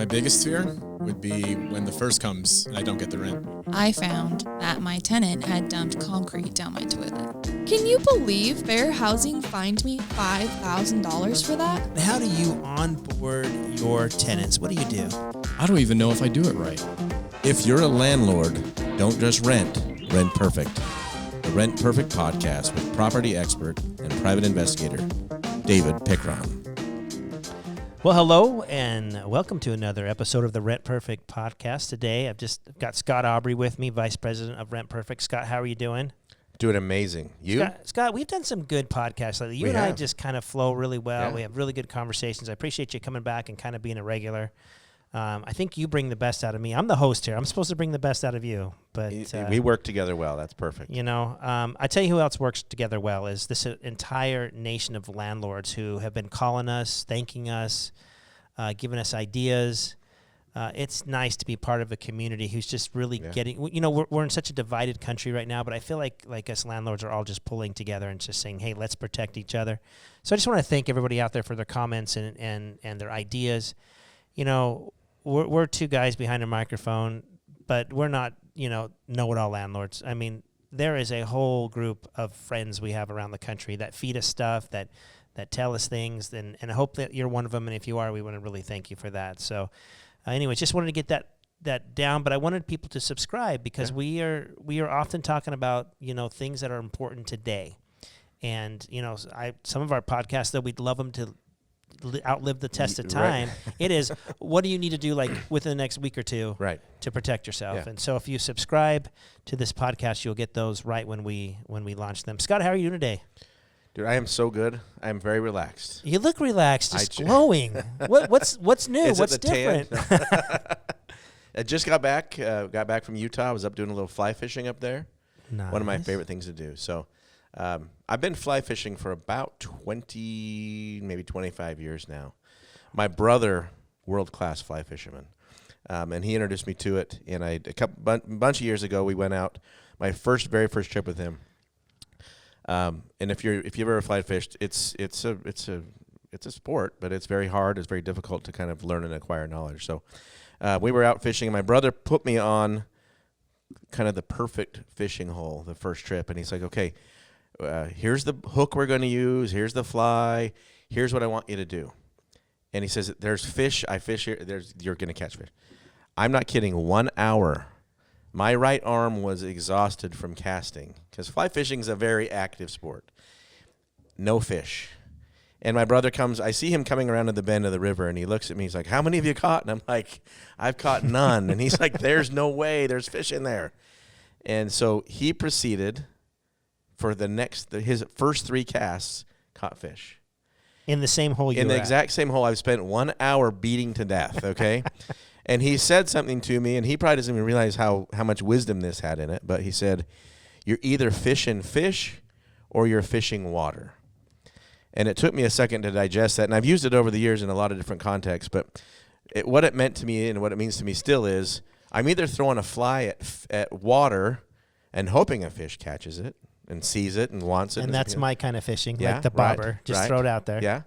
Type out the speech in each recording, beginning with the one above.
My biggest fear would be when the first comes and I don't get the rent. I found that my tenant had dumped concrete down my toilet. Can you believe Fair Housing fined me $5,000 for that? And how do you onboard your tenants? What do you do? I don't even know if I do it right. If you're a landlord, don't just rent, rent perfect. The Rent Perfect podcast with property expert and private investigator, David Pickron. Well, hello, and welcome to another episode of the Rent Perfect podcast. Today, I've got Scot Aubrey with me, Vice President of Rent Perfect. Scott, how are you doing? Doing amazing. You? Scott, we've done some good podcasts lately. You and I just kind of flow really well. Yeah. We have really good conversations. I appreciate you coming back and kind of being a regular. I think you bring the best out of me. I'm the host here. I'm supposed to bring the best out of you. But we work together well. That's perfect. You know, I tell you who else works together well is this entire nation of landlords who have been calling us, thanking us, giving us ideas. It's nice to be part of a community who's just really getting, you know, we're in such a divided country right now, but I feel like us landlords are all just pulling together and just saying, hey, let's protect each other. So I just want to thank everybody out there for their comments and their ideas. You know, we're two guys behind a microphone, but we're not, know-it-all landlords. I mean, there is a whole group of friends we have around the country that feed us stuff, that tell us things, and I hope that you're one of them, and if you are, we want to really thank you for that. So anyways, just wanted to get that down, but I wanted people to subscribe because we are often talking about, things that are important today. And, some of our podcasts, though, we'd love them to outlive the test of time. Right. It is, what do you need to do within the next week or two to protect yourself? Yeah. And so if you subscribe to this podcast, you'll get those right when we launch them. Scott, how are you doing today? Dude, I am so good. I am very relaxed. You look relaxed, just glowing. What's new? What's different? I just got back from Utah. I was up doing a little fly fishing up there. Nice. One of my favorite things to do. So I've been fly fishing for about 20, maybe 25 years now. My brother, world-class fly fisherman, and he introduced me to it. And a bunch of years ago, we went out. My very first trip with him. And if you've ever fly fished, it's a sport, but it's very hard. It's very difficult to kind of learn and acquire knowledge. So we were out fishing, and my brother put me on kind of the perfect fishing hole the first trip, and he's like, okay, here's the hook we're going to use, here's the fly, here's what I want you to do. And he says, there's fish, I fish here, you're going to catch fish. I'm not kidding, 1 hour. My right arm was exhausted from casting because fly fishing is a very active sport. No fish. And my brother comes, I see him coming around to the bend of the river, and he looks at me, he's like, how many have you caught? And I'm like, I've caught none. And he's like, there's no way, there's fish in there. And so he proceeded for his first 3 casts, caught fish. In the same hole In the exact same hole I've spent 1 hour beating to death, okay? And he said something to me, and he probably doesn't even realize how much wisdom this had in it, but he said, you're either fishing fish or you're fishing water. And it took me a second to digest that, and I've used it over the years in a lot of different contexts, but what it meant to me and what it means to me still is I'm either throwing a fly at water and hoping a fish catches it and sees it and wants it. And that's my kind of fishing, like the bobber. Just throw it out there. Yeah.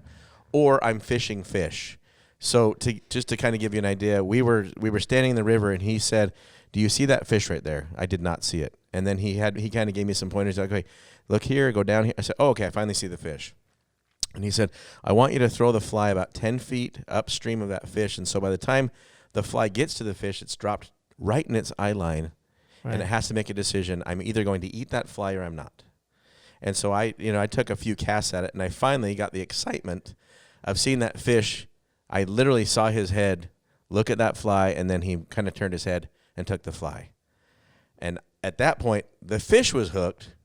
Or I'm fishing fish. So just to kind of give you an idea, we were standing in the river, and he said, do you see that fish right there? I did not see it. And then he kind of gave me some pointers. Like, okay, look here, go down here. I said, oh, okay, I finally see the fish. And he said, I want you to throw the fly about 10 feet upstream of that fish. And so by the time the fly gets to the fish, it's dropped right in its eye line. Right. And it has to make a decision. I'm either going to eat that fly or I'm not. And so I took a few casts at it, and I finally got the excitement of seeing that fish. I literally saw his head look at that fly, and then he kind of turned his head and took the fly. And at that point, the fish was hooked,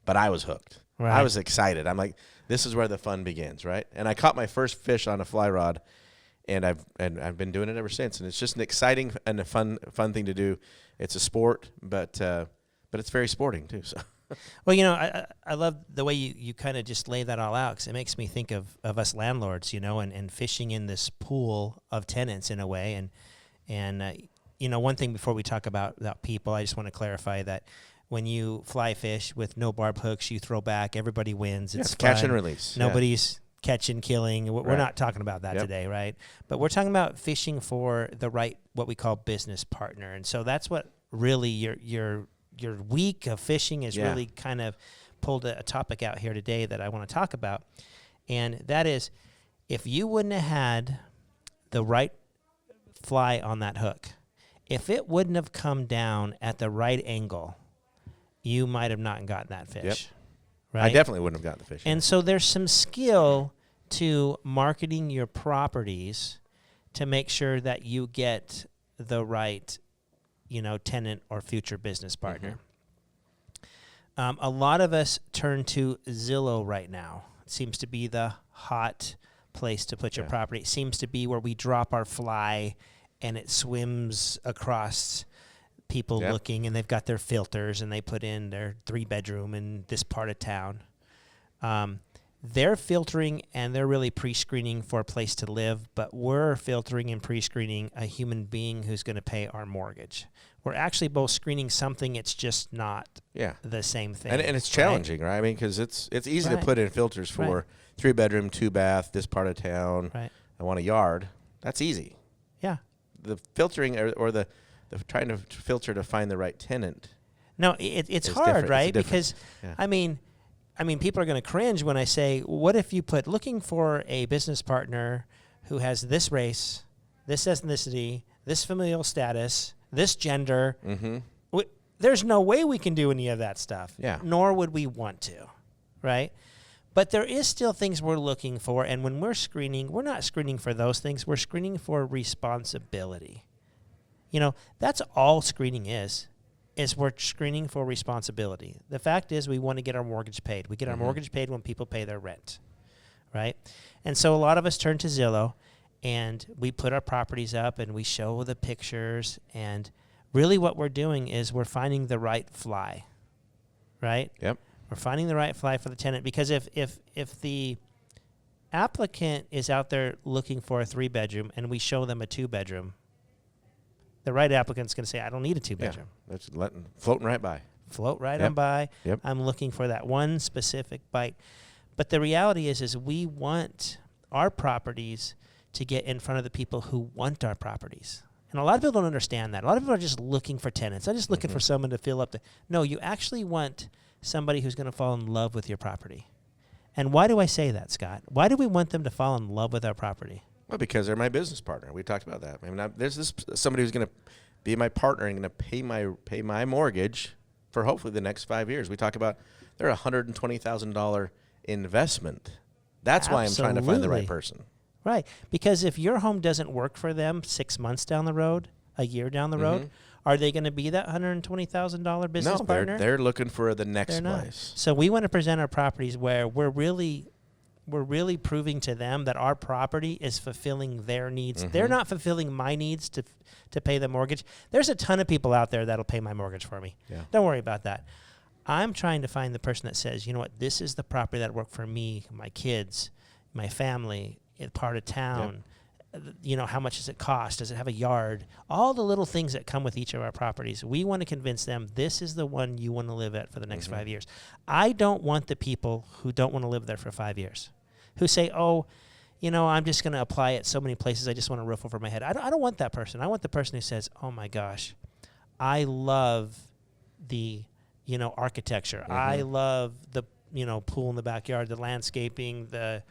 but I was hooked. Right. I was excited. I'm like, this is where the fun begins, right? And I caught my first fish on a fly rod, and I've been doing it ever since. And it's just an exciting and a fun thing to do. It's a sport, but it's very sporting too. So. Well, I love the way you kind of just lay that all out, because it makes me think of us landlords, and fishing in this pool of tenants in a way. And one thing before we talk about people, I just want to clarify that when you fly fish with no barb hooks, you throw back, everybody wins. It's catch and release. Nobody's catching, killing. We're Right. not talking about that Yep. today, right? But we're talking about fishing for the right, what we call business partner. And so that's what really your week of fishing is Yeah. really kind of pulled a topic out here today that I want to talk about. And that is, if you wouldn't have had the right fly on that hook, if it wouldn't have come down at the right angle, you might have not gotten that fish. Yep. Right? I definitely wouldn't have gotten the fish. And so there's some skill to marketing your properties to make sure that you get the right, tenant or future business partner. A lot of us turn to Zillow right now. It seems to be the hot place to put your property. It seems to be where we drop our fly and it swims across people looking, and they've got their filters, and they put in their 3-bedroom in this part of town. They're filtering, and they're really pre-screening for a place to live, but we're filtering and pre-screening a human being who's going to pay our mortgage. We're actually both screening something. It's just not the same thing. And it's challenging, right? I mean, because it's easy to put in filters for 3-bedroom, 2-bath, this part of town. Right. I want a yard. That's easy. Yeah. The filtering or the trying to filter to find the right tenant. No, it's hard, different. right? It's different. Because, Yeah. I mean, people are going to cringe when I say, what if you put looking for a business partner who has this race, this ethnicity, this familial status, this gender? Mm-hmm. There's no way we can do any of that stuff. Yeah. Nor would we want to, right? But there is still things we're looking for, and when we're screening, we're not screening for those things. We're screening for responsibility. That's all screening is we're screening for responsibility. The fact is we want to get our mortgage paid. We get our mortgage paid when people pay their rent, right? And so a lot of us turn to Zillow, and we put our properties up, and we show the pictures, and really what we're doing is we're finding the right fly, right? Yep. We're finding the right fly for the tenant, because if the applicant is out there looking for a 3-bedroom and we show them a 2-bedroom, the right applicant's going to say, I don't need a 2-bedroom. Yeah. That's floating right by. Float right on by. Yep. I'm looking for that one specific bite. But the reality is we want our properties to get in front of the people who want our properties. And a lot of people don't understand that. A lot of people are just looking for tenants. I'm just looking for someone to fill up the... No, you actually want somebody who's going to fall in love with your property. And why do I say that, Scott? Why do we want them to fall in love with our property? Well, because they're my business partner. We talked about that. I mean, there's somebody who's going to be my partner and going to pay my mortgage for hopefully the next 5 years. We talk about they're a $120,000 investment. That's why I'm trying to find the right person. Right. Because if your home doesn't work for them 6 months down the road, a year down the road, are they going to be that $120,000 business partner? No, they're looking for the next They're not. place. So we want to present our properties where we're really proving to them that our property is fulfilling their needs. They're not fulfilling my needs to pay the mortgage. There's a ton of people out there that'll pay my mortgage for me. Yeah. Don't worry about that. I'm trying to find the person that says, you know what, this is the property that worked for me, my kids, my family, part of town. How much does it cost? Does it have a yard? All the little things that come with each of our properties. We want to convince them this is the one you want to live at for the next 5 years. I don't want the people who don't want to live there for 5 years, who say, I'm just going to apply at so many places. I just want a roof over my head. I don't want that person. I want the person who says, oh my gosh, I love the, architecture. I love the, pool in the backyard, the landscaping, the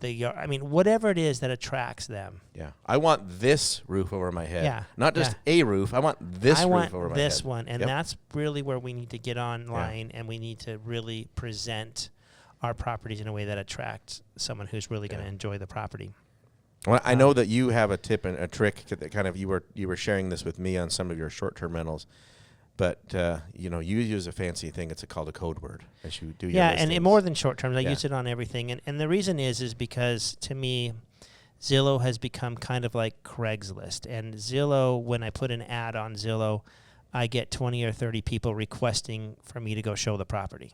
yard. I mean, whatever it is that attracts them. Yeah. I want this roof over my head. Yeah. Not just a roof. I want this roof over my head. I want this one. And that's really where we need to get online, and we need to really present our properties in a way that attracts someone who's really going to enjoy the property. Well, I know that you have a tip and a trick that kind of you were sharing this with me on some of your short-term rentals. But, you use a fancy thing. It's called a code word as you do your listings. And more than short term. I use it on everything. And the reason is because, to me, Zillow has become kind of like Craigslist. And Zillow, when I put an ad on Zillow, I get 20 or 30 people requesting for me to go show the property.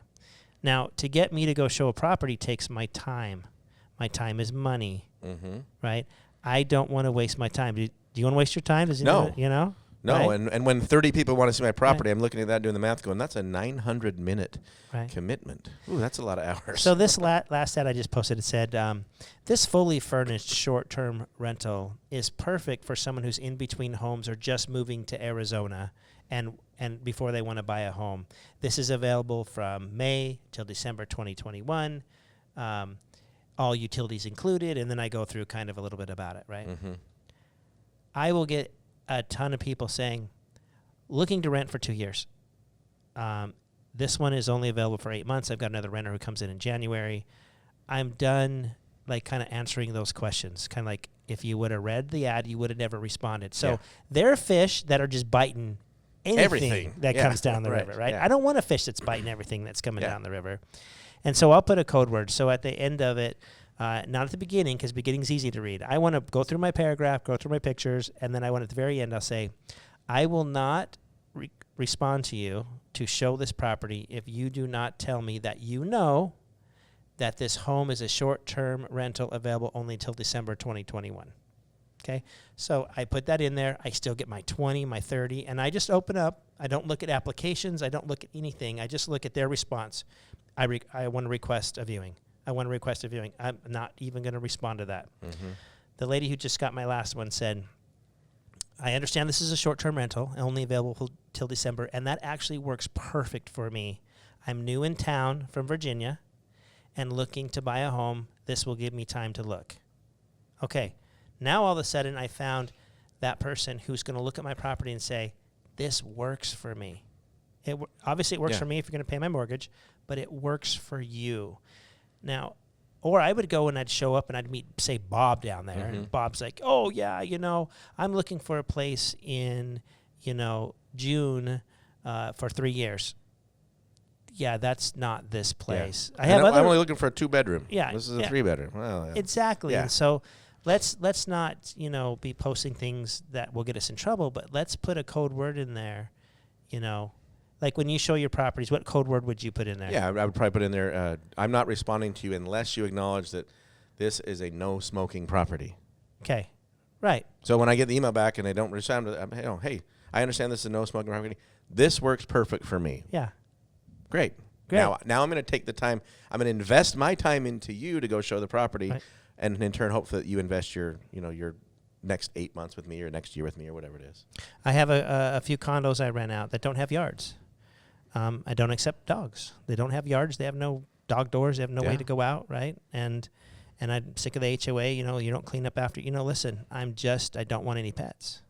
Now, to get me to go show a property takes my time. My time is money, right? I don't want to waste my time. Do you want to waste your time? No. No, Right. and when 30 people want to see my property, I'm looking at that, doing the math, going, that's a 900-minute Right. commitment. Ooh, that's a lot of hours. So this last ad I just posted, it said, this fully furnished short-term rental is perfect for someone who's in between homes or just moving to Arizona and before they want to buy a home. This is available from May till December 2021, all utilities included, and then I go through kind of a little bit about it, right? Mm-hmm. I will get a ton of people saying, looking to rent for 2 years. This one is only available for 8 months. I've got another renter who comes in January. I'm done, like, kind of answering those questions. Kind of like, if you would have read the ad, you would have never responded. So there are fish that are just biting anything that comes down the river, right? Yeah. I don't want a fish that's biting everything that's coming down the river. And so I'll put a code word. So at the end of it, not at the beginning, because beginning's easy to read. I want to go through my paragraph, go through my pictures, and then I want at the very end, I'll say, I will not respond to you to show this property if you do not tell me that you know that this home is a short-term rental available only until December 2021. Okay? So I put that in there. I still get my 20, my 30, and I just open up. I don't look at applications. I don't look at anything. I just look at their response. I want to request a viewing. I'm not even going to respond to that. Mm-hmm. The lady who just got my last one said, I understand this is a short-term rental, only available till December, and that actually works perfect for me. I'm new in town from Virginia and looking to buy a home. This will give me time to look. Okay, now all of a sudden I found that person who's going to look at my property and say, this works for me. Obviously, it works for me if you're going to pay my mortgage, but it works for you. Now, or I would go and I'd show up and I'd meet, say, Bob down there. Mm-hmm. And Bob's like, oh, yeah, I'm looking for a place in, June for 3 years. Yeah, that's not this place. Yeah. I'm only looking for a 2-bedroom. Yeah. This is a 3-bedroom. Well, yeah. Exactly. Yeah. And so let's not, be posting things that will get us in trouble, but let's put a code word in there, Like when you show your properties, what code word would you put in there? Yeah, I would probably put in there, I'm not responding to you unless you acknowledge that this is a no-smoking property. Okay, right. So when I get the email back and they don't respond, hey, I understand this is a no-smoking property. This works perfect for me. Yeah. Great. Now I'm going to take the time. I'm going to invest my time into you to go show the property, Right. and in turn hope that you invest your next 8 months with me or next year with me or whatever it is. I have a few condos I rent out that don't have yards. I don't accept dogs. They don't have yards. They have no dog doors. They have no way to go out, right? And I'm sick of the HOA. You don't clean up after. Listen, I don't want any pets.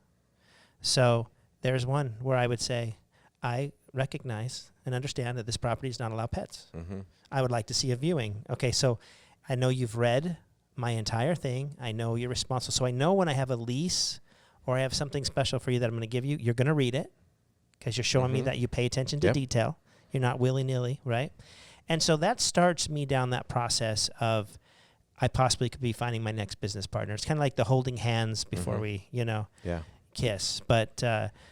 So there's one where I would say, I recognize and understand that this property does not allow pets. Mm-hmm. I would like to see a viewing. Okay, so I know you've read my entire thing. I know you're responsible. So I know when I have a lease or I have something special for you that I'm going to give you, you're going to read it because you're showing me that you pay attention to detail. You're not willy-nilly, right? And so that starts me down that process of I possibly could be finding my next business partner. It's kind of like the holding hands before we, kiss. But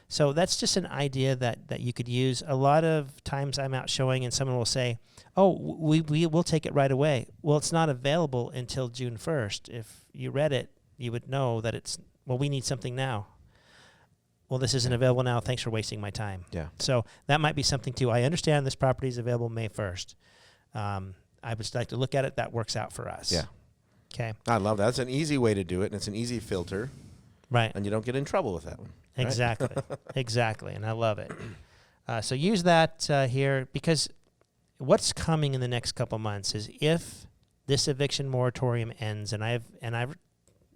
so that's just an idea that you could use. A lot of times I'm out showing and someone will say, oh, we'll take it right away. Well, it's not available until June 1st. If you read it, you would know that we need something now. Well, this isn't available now. Thanks for wasting my time. Yeah. So that might be something too. I understand this property is available May 1st. I would just like to look at it. That works out for us. Yeah. Okay. I love that. It's an easy way to do it, and it's an easy filter. Right. And you don't get in trouble with that one. Right? Exactly. Exactly. And I love it. So use that here because what's coming in the next couple months is if this eviction moratorium ends, and I'm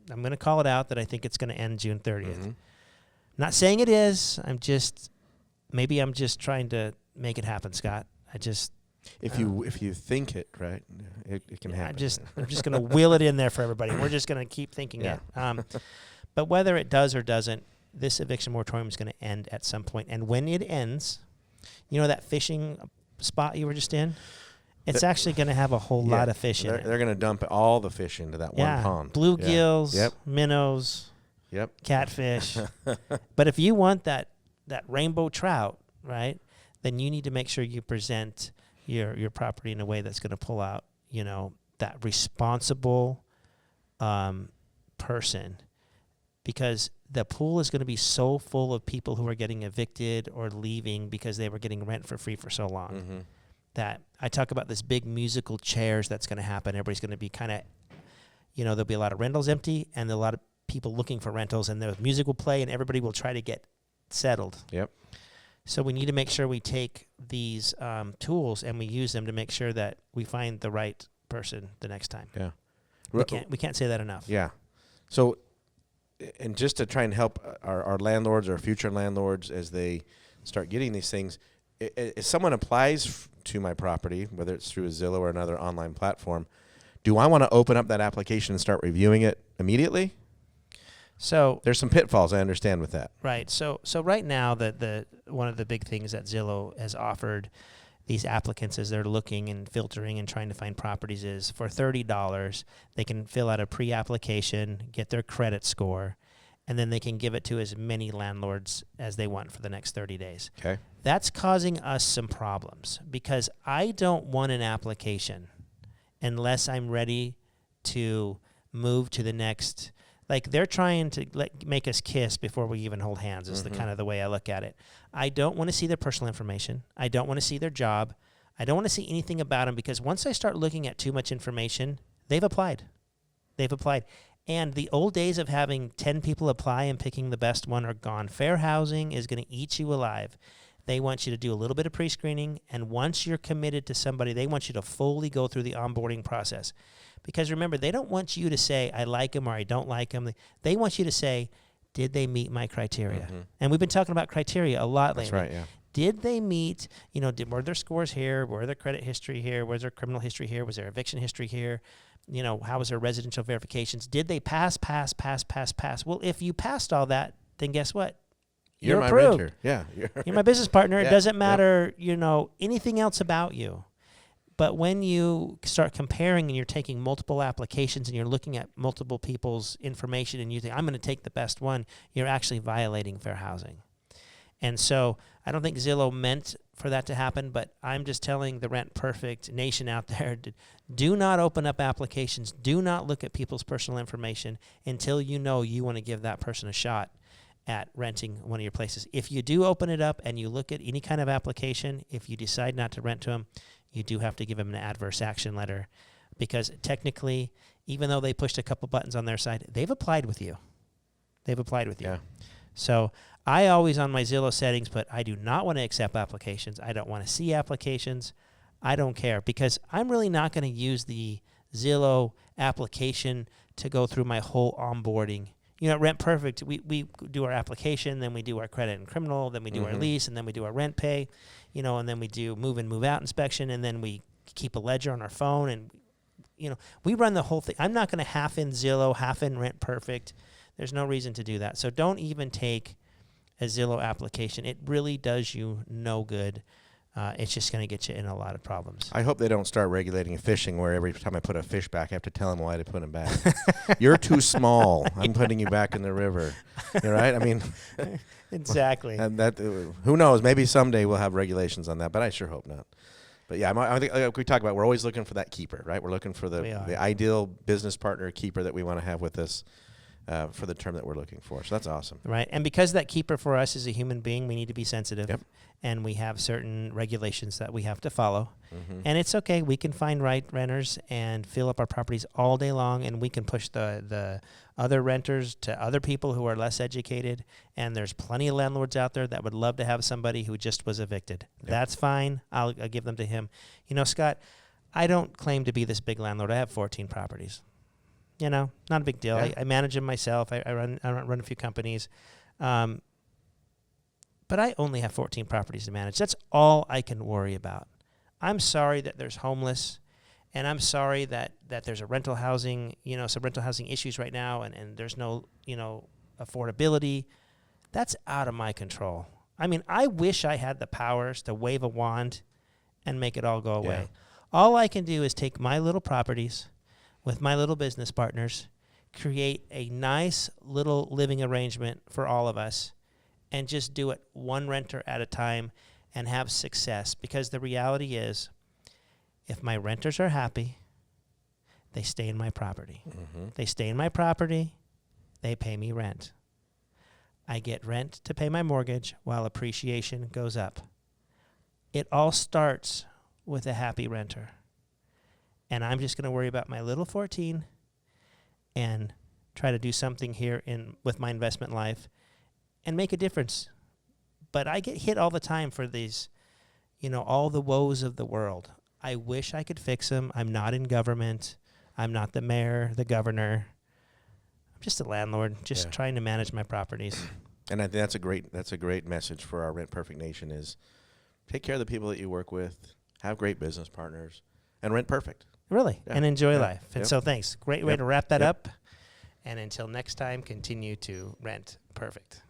going to call it out that I think it's going to end June 30th. Mm-hmm. Not saying it is. I'm just trying to make it happen, Scott. If you think it, right, it can happen. I'm just going to wheel it in there for everybody. We're just going to keep thinking it. But whether it does or doesn't, this eviction moratorium is going to end at some point. And when it ends, that fishing spot you were just in, it's actually going to have a whole lot of fish in it. They're going to dump all the fish into that one pond. Bluegills, minnows, catfish. But if you want that rainbow trout, right, then you need to make sure you present your property in a way that's going to pull out, that responsible person because the pool is going to be so full of people who are getting evicted or leaving because they were getting rent for free for so long. That I talk about this big musical chairs that's going to happen. Everybody's going to be kind of, there'll be a lot of rentals empty and a lot of people looking for rentals, and the music will play and everybody will try to get settled. Yep. So we need to make sure we take these tools and we use them to make sure that we find the right person the next time. Yeah. We can't say that enough. Yeah. So, and just to try and help our landlords or future landlords as they start getting these things, if someone applies to my property, whether it's through a Zillow or another online platform, do I want to open up that application and start reviewing it immediately? So there's some pitfalls I understand with that. Right. So right now, the one of the big things that Zillow has offered these applicants as they're looking and filtering and trying to find properties is for $30, they can fill out a pre-application, get their credit score, and then they can give it to as many landlords as they want for the next 30 days. Okay. That's causing us some problems because I don't want an application unless I'm ready to move to the next. Like, they're trying to make us kiss before we even hold hands is the kind of the way I look at it. I don't want to see their personal information. I don't want to see their job. I don't want to see anything about them because once I start looking at too much information, they've applied. And the old days of having 10 people apply and picking the best one are gone. Fair housing is going to eat you alive. They want you to do a little bit of pre-screening, and once you're committed to somebody, they want you to fully go through the onboarding process. Because remember, they don't want you to say, I like them or I don't like them. They want you to say, did they meet my criteria? And we've been talking about criteria a lot lately. That's right, yeah. Did they meet, were their scores here? Were their credit history here? Was their criminal history here? Was their eviction history here? How was their residential verifications? Did they pass? Well, if you passed all that, then guess what? You're my approved. renter. Yeah. You're my business partner. Yeah, It doesn't matter, anything else about you. But when you start comparing and you're taking multiple applications and you're looking at multiple people's information and you think, I'm going to take the best one, you're actually violating fair housing. And so I don't think Zillow meant for that to happen, but I'm just telling the Rent Perfect nation out there, do not open up applications. Do not look at people's personal information until you want to give that person a shot at renting one of your places. If you do open it up and you look at any kind of application, if you decide not to rent to them, you do have to give them an adverse action letter because technically, even though they pushed a couple buttons on their side, they've applied with you. Yeah. So I always on my Zillow settings put, I do not want to accept applications. I don't want to see applications. I don't care because I'm really not going to use the Zillow application to go through my whole onboarding. At Rent Perfect, we do our application, then we do our credit and criminal, then we do our lease, and then we do our rent pay, and then we do move in, move out inspection, and then we keep a ledger on our phone, and, we run the whole thing. I'm not going to half in Zillow, half in Rent Perfect. There's no reason to do that. So don't even take a Zillow application. It really does you no good. It's just going to get you in a lot of problems. I hope they don't start regulating fishing where every time I put a fish back, I have to tell them why to put him back. You're too small. I'm putting you back in the river. You're right? I mean, exactly. And that, who knows? Maybe someday we'll have regulations on that, but I sure hope not. But yeah, I think like we talk about, we're always looking for that keeper, right? We're looking for the ideal business partner keeper that we want to have with us. For the term that we're looking for. So that's awesome. Right. And because that keeper for us is a human being, we need to be sensitive. Yep. And we have certain regulations that we have to follow. And it's okay. We can find renters and fill up our properties all day long, and we can push the other renters to other people who are less educated. And there's plenty of landlords out there that would love to have somebody who just was evicted. Yep. That's fine. I'll give them to him. Scott, I don't claim to be this big landlord. I have 14 properties. Not a big deal. Yeah. I manage them myself. I run a few companies. But I only have 14 properties to manage. That's all I can worry about. I'm sorry that there's homeless, and I'm sorry that there's a rental housing, some rental housing issues right now, and there's no, affordability. That's out of my control. I mean, I wish I had the powers to wave a wand and make it all go away. Yeah. All I can do is take my little properties with my little business partners, create a nice little living arrangement for all of us, and just do it one renter at a time and have success. Because the reality is, if my renters are happy, they stay in my property. They stay in my property, they pay me rent. I get rent to pay my mortgage while appreciation goes up. It all starts with a happy renter. And I'm just going to worry about my little 14 and try to do something here with my investment life and make a difference. But I get hit all the time for these, all the woes of the world. I wish I could fix them. I'm not in government. I'm not the mayor, the governor. I'm just a landlord, just trying to manage my properties. And I think that's a great message for our Rent Perfect Nation is take care of the people that you work with, have great business partners, and rent perfect. Really, and enjoy life. And Yep. so thanks. Great way to wrap that up. And until next time, continue to rent perfect.